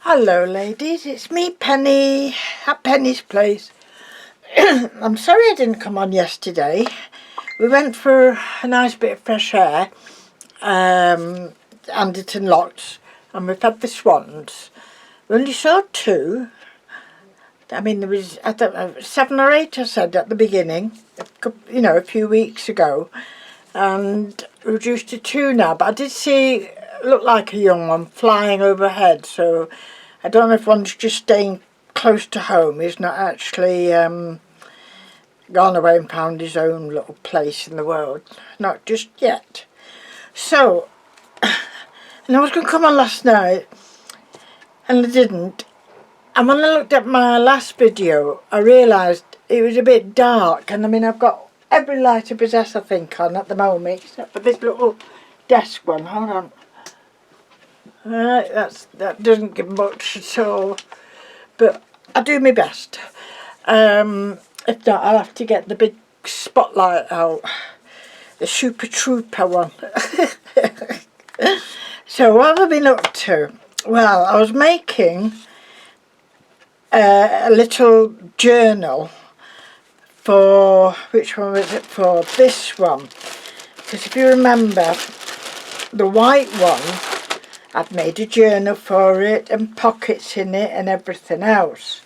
Hello ladies, it's me Penny at Penny's Place. I'm sorry I didn't come on yesterday. We went for a nice bit of fresh air, Anderton Locks, and we've had the swans. We only saw two. I mean, there was, I don't know, 7 or 8 I said at the beginning, a few weeks ago, and reduced to 2 now, but I did see, looked like a young one flying overhead, so I don't know if one's just staying close to home. He's not actually gone away and found his own little place in the world. Not just yet. So, and I was going to come on last night, and I didn't. And when I looked at my last video, I realised it was a bit dark. And I mean, I've got every light I possess, I think, on at the moment, except for this little desk one. Hold on. Right, that doesn't give much at all, but I do my best. If not, I'll have to get the big spotlight out, the Super Trooper one. So what have I been up to? Well, I was making a little journal for, which one was it for? This one, because if you remember, the white one, I've made a journal for it and pockets in it and everything else,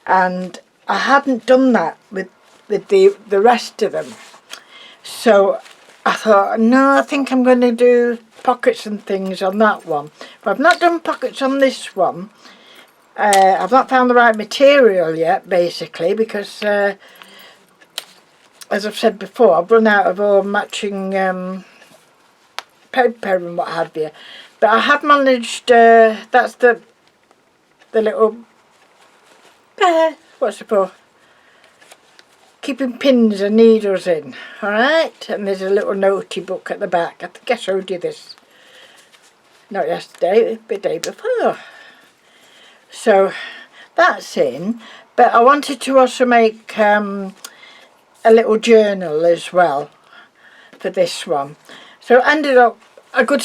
and I hadn't done that with the rest of them. So I thought, no, I think I'm going to do pockets and things on that one, but I've not done pockets on this one. I've not found the right material yet, basically, because as I've said before, I've run out of all matching paper and what have you. But I have managed, that's the little, what's it for? Keeping pins and needles in, alright? And there's a little notey book at the back. I think I showed you this, not yesterday, but the day before. So that's in, but I wanted to also make a little journal as well for this one. So I ended up a good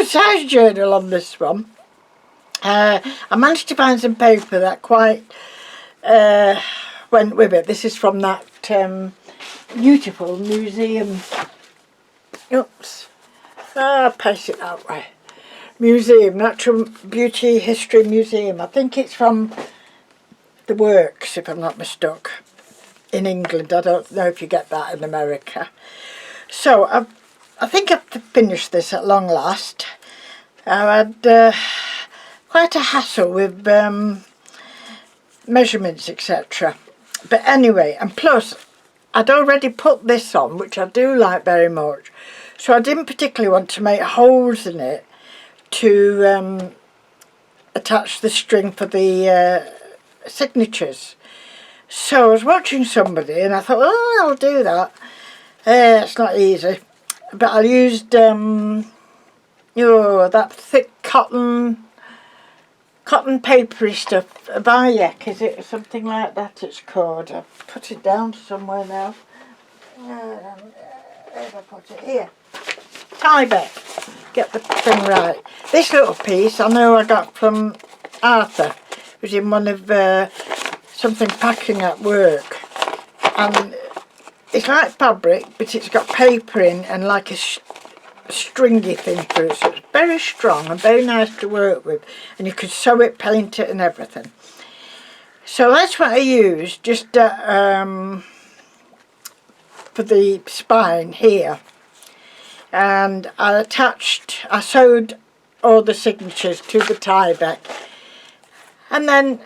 size journal on this one. I managed to find some paper that quite went with it. This is from that beautiful museum. Oops. I'll paste it that way. Museum, Natural Beauty History Museum. I think it's from the Works, if I'm not mistaken, in England. I don't know if you get that in America. So I think I've finished this at long last. I had quite a hassle with measurements, etc. But anyway, and plus I'd already put this on, which I do like very much, so I didn't particularly want to make holes in it to attach the string for the signatures. So I was watching somebody and I thought, oh, I'll do that. It's not easy, but I used that thick cotton papery stuff, Bayek, is it, something like that it's called. I've put it down somewhere now. Where have I put it? Here. Tyvek. Get the thing right. This little piece I know I got from Arthur. It was in one of something packing at work, and it's like fabric, but it's got paper in and like a stringy thing through it, so it's very strong and very nice to work with, and you could sew it, paint it and everything. So that's what I used, just for the spine here, and I sewed all the signatures to the Tyvek and then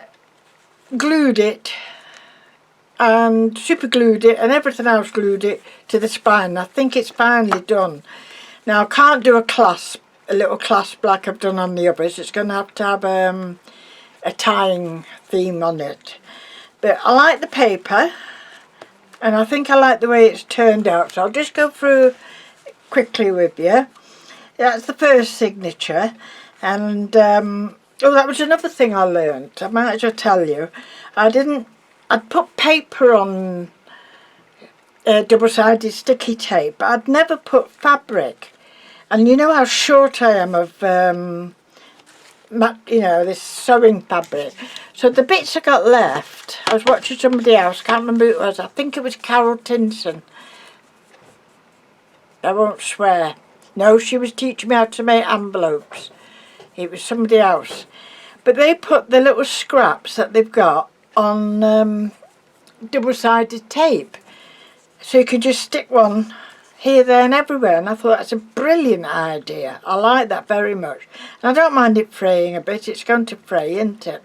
glued it and super glued it and everything else, glued it to the spine. I think it's finally done. Now I can't do a little clasp like I've done on the others. It's going to have a tying theme on it. But I like the paper and I think I like the way it's turned out. So I'll just go through quickly with you. That's the first signature, and oh, that was another thing I learnt. I might as well tell you. I'd put paper on double-sided sticky tape, but I'd never put fabric. And you know how short I am of you know, this sewing fabric. So the bits I got left, I was watching somebody else, can't remember who it was, I think it was Carol Tinson. I won't swear. No, she was teaching me how to make envelopes. It was somebody else. But they put the little scraps that they've got on double-sided tape. So you can just stick one here, there and everywhere. And I thought that's a brilliant idea. I like that very much. And I don't mind it fraying a bit. It's going to fray, isn't it?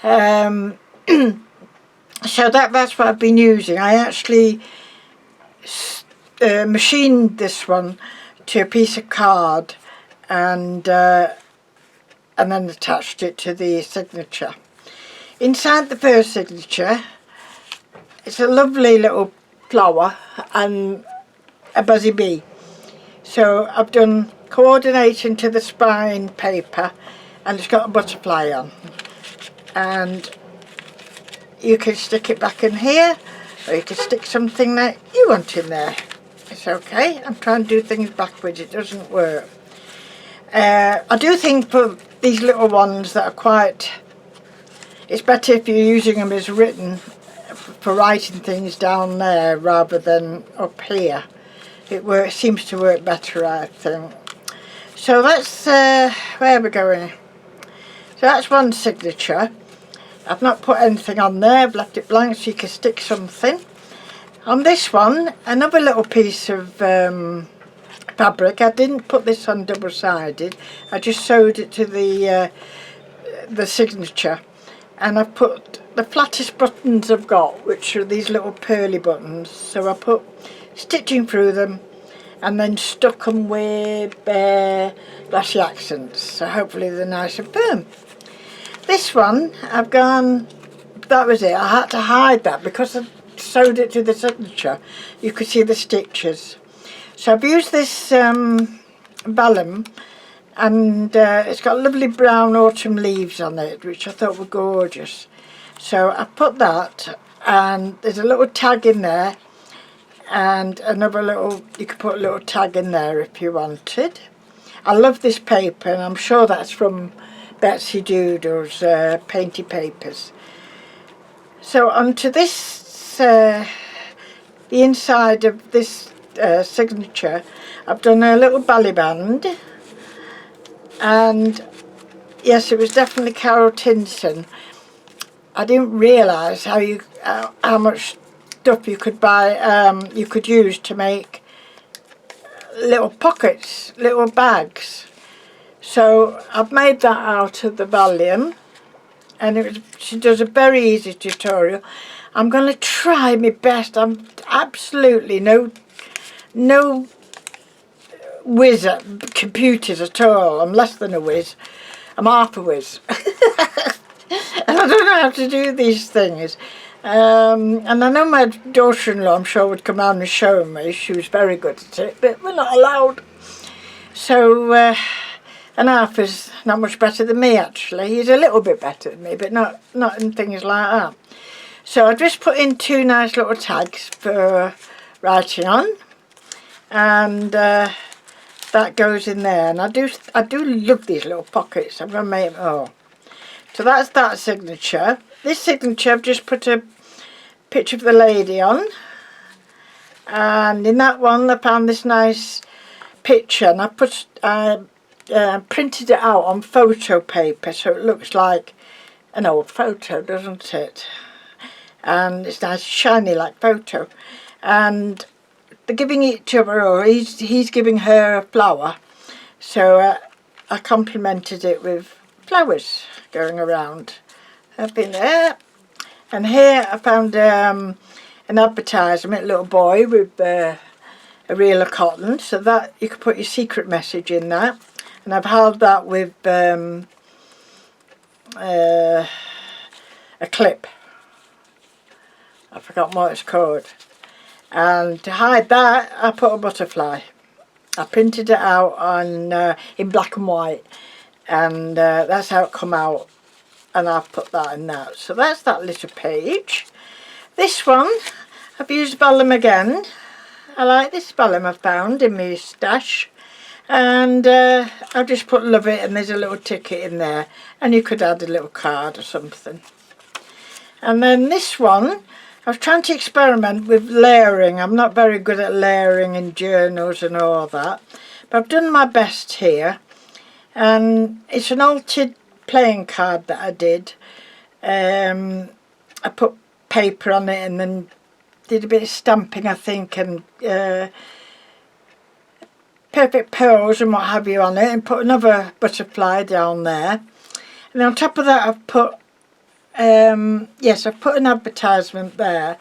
So that's what I've been using. I actually machined this one to a piece of card and then attached it to the signature. Inside the first signature, it's a lovely little flower and a buzzy bee. So I've done coordination to the spine paper, and it's got a butterfly on. And you can stick it back in here, or you can stick something that you want in there. It's okay. I'm trying to do things backwards. It doesn't work. I do think for these little ones that are quite, it's better if you're using them as written for writing things down there rather than up here. It seems to work better, I think. So that's where we're going. So that's one signature. I've not put anything on there. I've left it blank so you can stick something. On this one, another little piece of fabric. I didn't put this on double-sided. I just sewed it to the signature, and I've put the flattest buttons I've got, which are these little pearly buttons. So I put stitching through them and then stuck them with flashy accents. So hopefully they're nice and firm. This one, I've gone, that was it. I had to hide that because I sewed it to the signature. You could see the stitches. So I've used this vellum, and it's got lovely brown autumn leaves on it, which I thought were gorgeous. So I put that, and there's a little tag in there, and another little, you could put a little tag in there if you wanted. I love this paper, and I'm sure that's from Betsy Doodle's Painty Papers. So onto this, the inside of this signature, I've done a little belly band, and yes, it was definitely Carol Tinson. I didn't realise how much stuff you could buy, you could use to make little pockets, little bags. So I've made that out of the volume, and she does a very easy tutorial. I'm going to try my best. I'm absolutely no whiz at computers at all. I'm less than a whiz. I'm half a whiz. And I don't know how to do these things. And I know my daughter-in-law, I'm sure, would come round and show me. She was very good at it, but we're not allowed. So, and Alf is not much better than me, actually. He's a little bit better than me, but not in things like that. So I just put in two nice little tags for writing on, and that goes in there. And I do love these little pockets. I'm going to make them all. So that's that signature. This signature, I've just put a picture of the lady on, and in that one I found this nice picture, and I printed it out on photo paper so it looks like an old photo, doesn't it? And it's nice shiny like photo, and they're giving each other, or he's giving her a flower, so I complimented it with flowers going around. I've been there, and here I found an advertisement, a little boy with a reel of cotton, so that you could put your secret message in that. And I've held that with a clip. I've forgotten what it's called. And to hide that, I put a butterfly. I printed it out on in black and white, and that's how it come out. And I've put that in that. So that's that little page. This one, I've used vellum again. I like this vellum I found in my stash. And I've just put love it, and there's a little ticket in there, and you could add a little card or something. And then this one, I was trying to experiment with layering. I'm not very good at layering in journals and all that, but I've done my best here. And it's an altered playing card that I did. I put paper on it and then did a bit of stamping, I think, and perfect pearls and what have you on it, and put another butterfly down there. And on top of that I've put yes, I've put an advertisement there,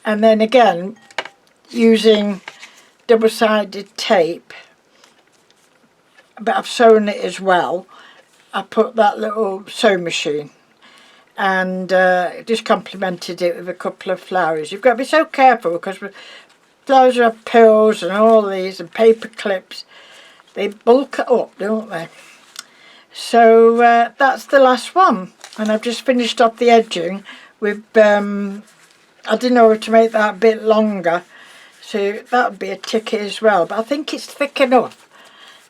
and then again using double-sided tape, but I've sewn it as well. I put that little sewing machine and just complemented it with a couple of flowers. You've got to be so careful because flowers have pills and all these and paper clips. They bulk it up, don't they? So that's the last one, and I've just finished off the edging with I didn't know how to make that a bit longer, so that would be a ticket as well, but I think it's thick enough,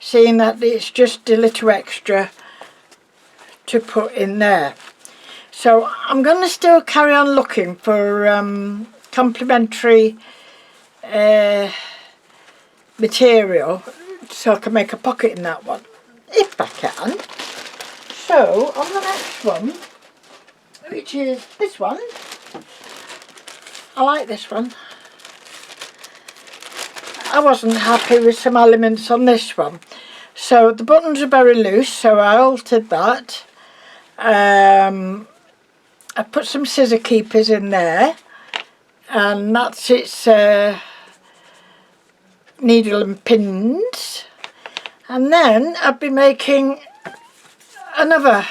seeing that it's just a little extra to put in there. So I'm going to still carry on looking for complementary material so I can make a pocket in that one, if I can. So on the next one, which is this one, I like this one. I wasn't happy with some elements on this one, so the buttons are very loose, so I altered that. I put some scissor keepers in there, and that's its needle and pins. And then I'll be making another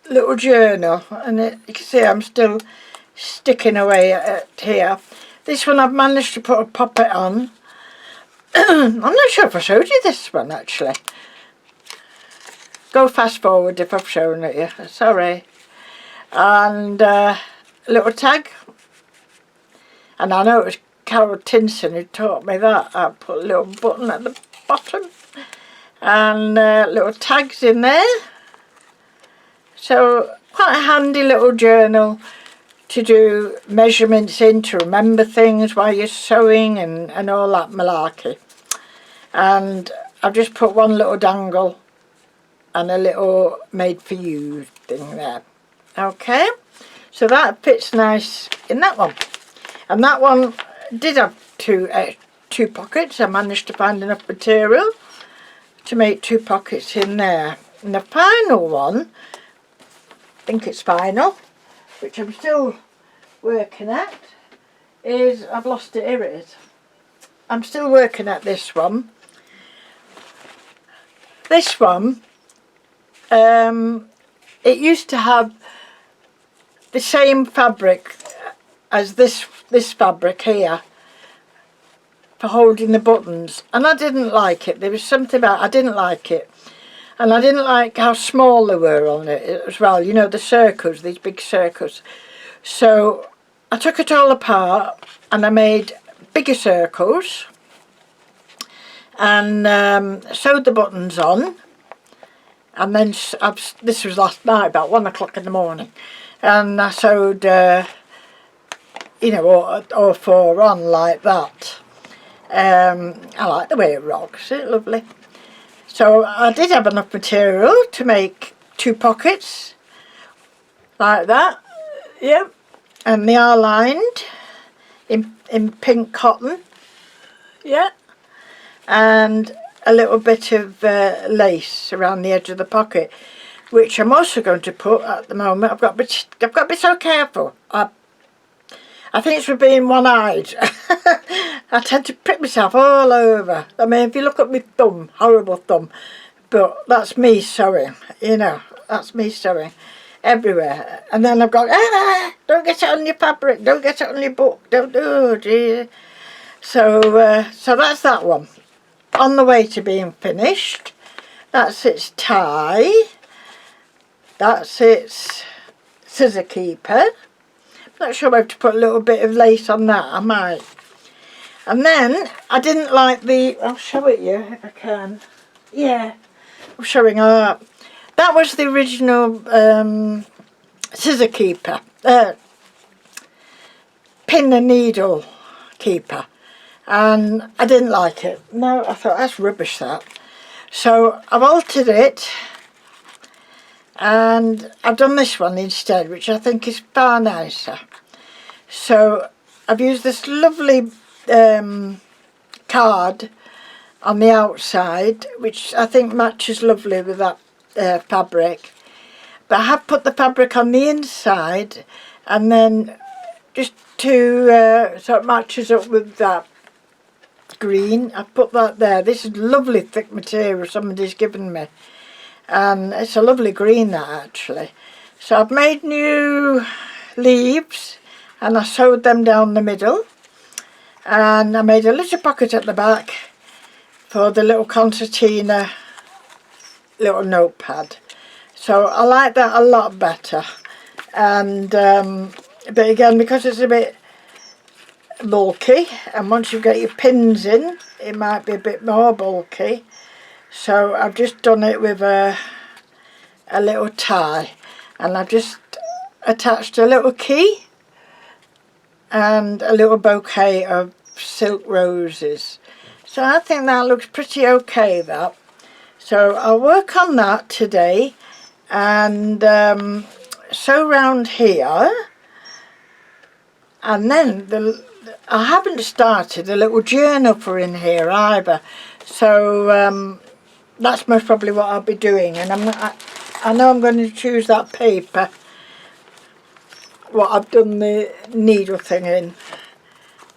little journal, and you can see I'm still sticking away at here. This one I've managed to put a poppet on. I'm not sure if I showed you this one actually. Go fast forward if I've shown it you, sorry. And a little tag, and I know it was Carol Tinson who taught me that. I put a little button at the bottom and little tags in there. So quite a handy little journal to do measurements in, to remember things while you're sewing and all that malarkey. And I've just put one little dangle and a little made for you thing there. Okay, so that fits nice in that one. And that one did have two pockets. I managed to find enough material to make 2 pockets in there. And the final one, I think it's final, which I'm still working at, is, I've lost it, here it is. I'm still working at this one. This one, it used to have the same fabric as this fabric here for holding the buttons, and I didn't like it. There was something about, I didn't like it, and I didn't like how small they were on it as well, you know, the circles, these big circles. So I took it all apart and I made bigger circles and sewed the buttons on, and then this was last night about 1 o'clock in the morning, and I sewed you know, all 4 on like that. I like the way it rocks, isn't it lovely? So I did have enough material to make 2 pockets like that, yep, and they are lined in pink cotton, yeah, and a little bit of lace around the edge of the pocket, which I'm also going to put at the moment. I've got to be so careful. I think it's for being one-eyed. I tend to prick myself all over. I mean, if you look at my thumb, horrible thumb, but that's me sewing, you know, that's me sewing everywhere. And then I've got, don't get it on your fabric, don't get it on your book, don't do it, dear. So, so that's that one. On the way to being finished. That's its tie. That's its scissor keeper. Not sure I have to put a little bit of lace on that, I might. And then I didn't like I'll show it you if I can. Yeah, I'm showing her. That was the original scissor keeper, pin and needle keeper. And I didn't like it. No, I thought that's rubbish that. So I've altered it and I've done this one instead, which I think is far nicer. So I've used this lovely card on the outside, which I think matches lovely with that fabric. But I have put the fabric on the inside, and then just to so it matches up with that green, I put that there. This is lovely thick material somebody's given me, and it's a lovely green that actually. So I've made new leaves and I sewed them down the middle, and I made a little pocket at the back for the little concertina little notepad. So I like that a lot better. And but again, because it's a bit bulky, and once you get your pins in it might be a bit more bulky, so I've just done it with a little tie, and I've just attached a little key and a little bouquet of silk roses. So I think that looks pretty okay, that. So I'll work on that today and sew round here, and then I haven't started a little journal for in here either, so that's most probably what I'll be doing. And I know I'm going to choose that paper what I've done the needle thing in,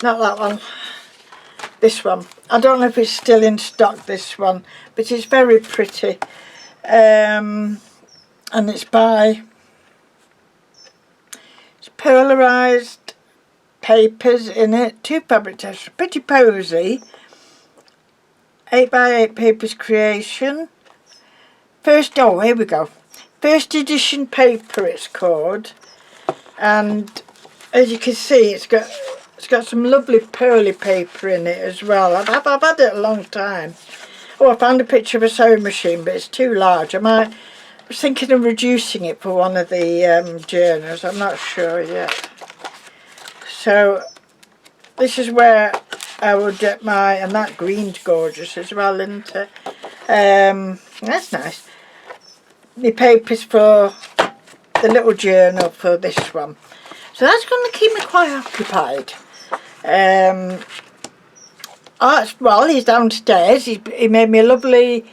not that one, this one. I don't know if it's still in stock, this one, but it's very pretty, and it's polarized papers in it, 2 fabric tests, pretty posy. 8x8 papers creation. Oh, here we go. First edition paper it's called, and as you can see it's got some lovely pearly paper in it as well. I've had it a long time. Oh, I found a picture of a sewing machine, but it's too large. I was thinking of reducing it for one of the journals. I'm not sure yet. So this is where I will get and that green's gorgeous as well, isn't it? That's nice. The papers for the little journal for this one. So that's going to keep me quite occupied. Well, he's downstairs. He made me a lovely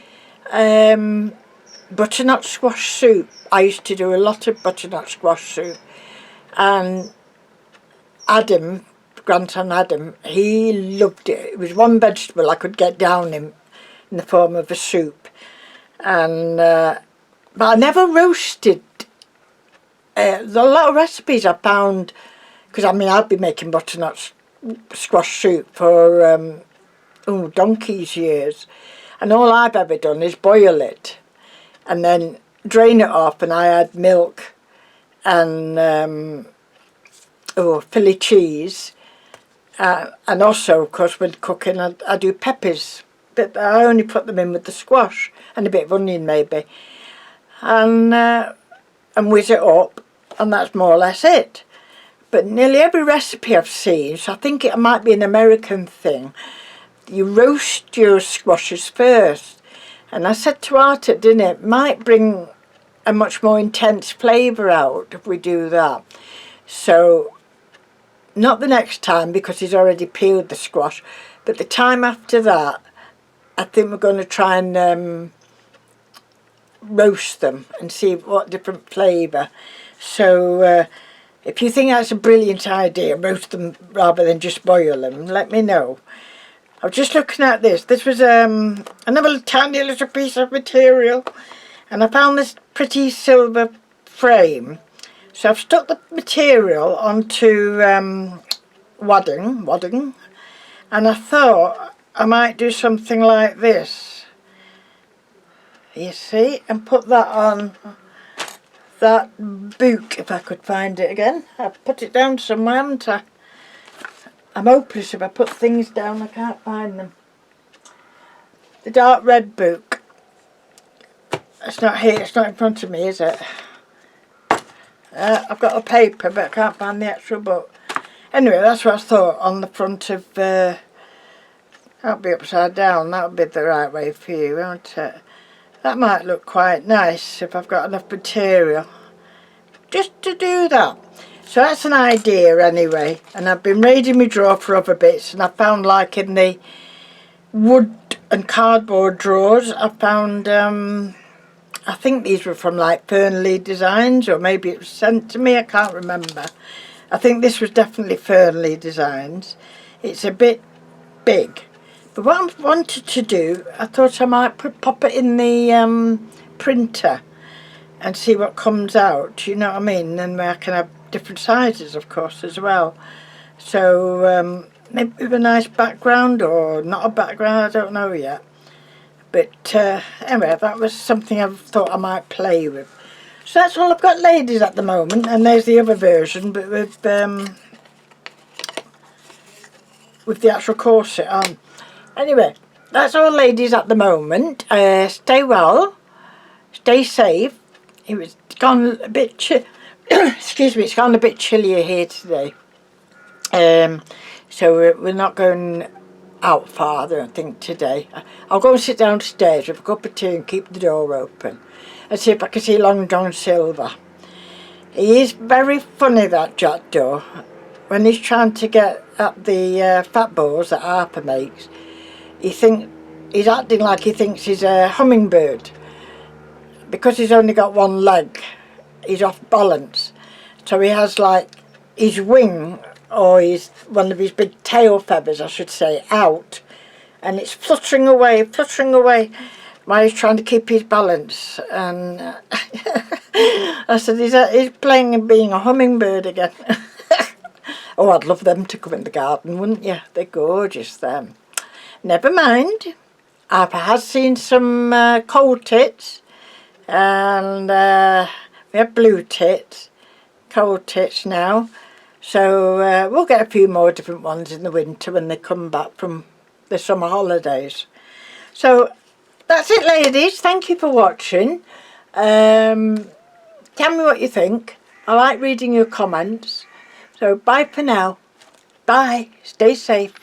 butternut squash soup. I used to do a lot of butternut squash soup, and Adam, grandson Adam, he loved it. It was one vegetable I could get down in the form of a soup, and but I never roasted. There's a lot of recipes I found, because I mean I've been making butternut squash soup for donkey's years, and all I've ever done is boil it and then drain it off, and I add milk and Philly cheese, and also of course when cooking I do peppers, but I only put them in with the squash and a bit of onion maybe, and whiz it up, and that's more or less it. But nearly every recipe I've seen, so I think it might be an American thing, you roast your squashes first. And I said to Art at dinner, it might bring a much more intense flavour out if we do that. So not the next time, because he's already peeled the squash, but the time after that I think we're going to try and roast them and see what different flavour. So if you think that's a brilliant idea, roast them rather than just boil them, let me know. I was just looking at this. This was another tiny little piece of material, and I found this pretty silver frame. So I've stuck the material onto wadding, and I thought I might do something like this. You see, and put that on that book, if I could find it again. I've put it down somewhere, haven't I? I'm hopeless if I put things down, I can't find them. The dark red book. It's not here, it's not in front of me, is it? I've got a paper, but I can't find the actual book. Anyway, that's what I thought on the front of... that'll be upside down, that'll be the right way for you, won't it? That might look quite nice if I've got enough material just to do that. So that's an idea anyway, and I've been raiding my drawer for other bits, and I found, like, in the wood and cardboard drawers, I found I think these were from like Fernley Designs, or maybe it was sent to me, I can't remember. I think this was definitely Fernley Designs. It's a bit big, but what I wanted to do, I thought I might pop it in the printer and see what comes out, you know what I mean? And I can have different sizes, of course, as well. So maybe with a nice background or not a background, I don't know yet. But anyway, that was something I thought I might play with. So that's all I've got, ladies, at the moment. And there's the other version, but with the actual corset on. Anyway, that's all, ladies, at the moment. Stay well, stay safe. It's gone a bit excuse me, it's gone a bit chillier here today. So we're not going out far, I don't think, today. I'll go and sit downstairs with a cup of tea and keep the door open and see if I can see Long John Silver. He is very funny, that Jack Doe. When he's trying to get at the fat balls that Harper makes, he's acting like he thinks he's a hummingbird. Because he's only got one leg, he's off balance. So he has, like, his wing, or one of his big tail feathers, I should say, out, and it's fluttering away while he's trying to keep his balance. And I said, he's playing and being a hummingbird again. Oh, I'd love them to come in the garden, wouldn't you? They're gorgeous, them. Never mind. Harper has seen some cold tits, and we have blue tits, cold tits now. So we'll get a few more different ones in the winter when they come back from the summer holidays. So that's it, ladies. Thank you for watching. Tell me what you think. I like reading your comments. So bye for now. Bye. Stay safe.